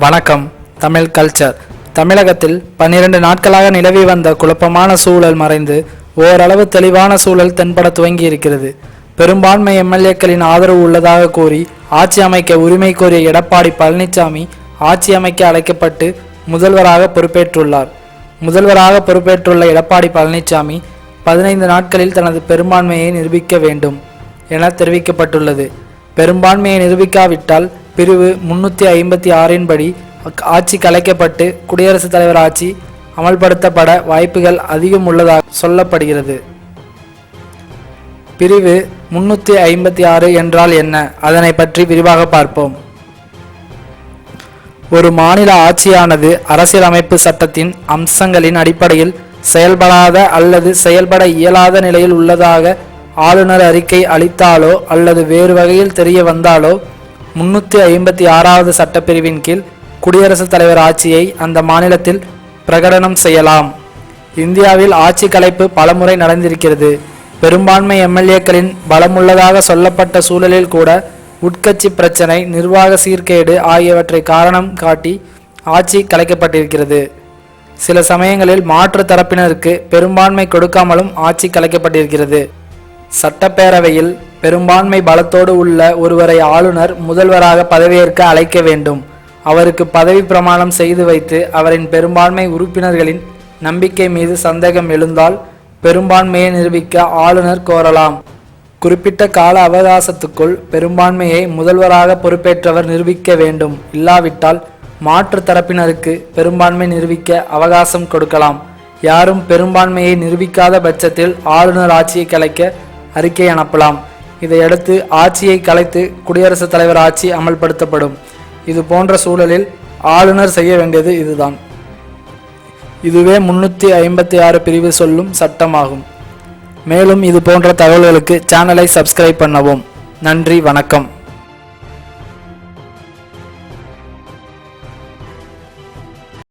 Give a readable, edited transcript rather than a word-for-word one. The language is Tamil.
வணக்கம். தமிழ் கல்ச்சர். தமிழகத்தில் 12 நாட்களாக நிலவி வந்த குழப்பமான சூழல் மறைந்து ஓரளவு தெளிவான சூழல் தென்பட துவங்கி இருக்கிறது. பெரும்பான்மை எம்எல்ஏக்களின் ஆதரவு உள்ளதாக கூறி ஆட்சி அமைக்க உரிமை கோரிய எடப்பாடி பழனிசாமி ஆட்சி அமைக்க அழைக்கப்பட்டு முதல்வராக பொறுப்பேற்றுள்ள எடப்பாடி பழனிசாமி 15 நாட்களில் தனது பெரும்பான்மையை நிரூபிக்க வேண்டும் என தெரிவிக்கப்பட்டுள்ளது. பெரும்பான்மையை நிரூபிக்காவிட்டால் பிரிவு 356 படி ஆட்சி கலைக்கப்பட்டு குடியரசுத் தலைவர் ஆட்சி அமல்படுத்தப்பட வாய்ப்புகள் அதிகம் உள்ளதாக சொல்லப்படுகிறது. பிரிவு 356 என்றால் என்ன? அதனை பற்றி விரிவாக பார்ப்போம். ஒரு மாநில ஆட்சியானது அரசியலமைப்பு சட்டத்தின் அம்சங்களின் அடிப்படையில் செயல்படாத அல்லது செயல்பட இயலாத நிலையில் உள்ளதாக ஆளுநர் அறிக்கை அளித்தாலோ அல்லது வேறு வகையில் தெரிய வந்தாலோ 356வது சட்டப்பிரிவின் கீழ் குடியரசுத் தலைவர் ஆட்சியை அந்த மாநிலத்தில் பிரகடனம் செய்யலாம். இந்தியாவில் ஆட்சி கலைப்பு பலமுறை நடந்திருக்கிறது. பெரும்பான்மை எம்எல்ஏக்களின் பலமுள்ளதாக சொல்லப்பட்ட சூழலில் கூட உட்கட்சி பிரச்சனை, நிர்வாக சீர்கேடு ஆகியவற்றை காரணம் காட்டி ஆட்சி கலைக்கப்பட்டிருக்கிறது. சில சமயங்களில் மாற்று தரப்பினருக்கு பெரும்பான்மை கொடுக்காமலும் ஆட்சி கலைக்கப்பட்டிருக்கிறது. சட்டப்பேரவையில் பெரும்பான்மை பலத்தோடு உள்ள ஒருவரை ஆளுநர் முதல்வராக பதவியேற்க அழைக்க வேண்டும். அவருக்கு பதவி பிரமாணம் செய்து வைத்து அவரின் பெரும்பான்மை உறுப்பினர்களின் நம்பிக்கை மீது சந்தேகம் எழுந்தால் பெரும்பான்மையை நிரூபிக்க ஆளுநர் கோரலாம். குறிப்பிட்ட கால அவகாசத்துக்குள் பெரும்பான்மையை முதல்வராக பொறுப்பேற்றவர் நிரூபிக்க வேண்டும். இல்லாவிட்டால் மாற்று தரப்பினருக்கு பெரும்பான்மை நிரூபிக்க அவகாசம் கொடுக்கலாம். யாரும் பெரும்பான்மையை நிரூபிக்காத பட்சத்தில் ஆளுநர் ஆட்சியை கலைக்க அறிக்கை அனுப்பலாம். இதையடுத்து ஆட்சியை கலைத்து குடியரசுத் தலைவர் ஆட்சி அமல்படுத்தப்படும். இது போன்ற சூழலில் ஆளுநர் செய்ய வேண்டியது இதுதான். இதுவே 356 பிரிவு சொல்லும் சட்டமாகும். மேலும் இது போன்ற தகவல்களுக்கு சேனலை சப்ஸ்கிரைப் பண்ணவும். நன்றி, வணக்கம்.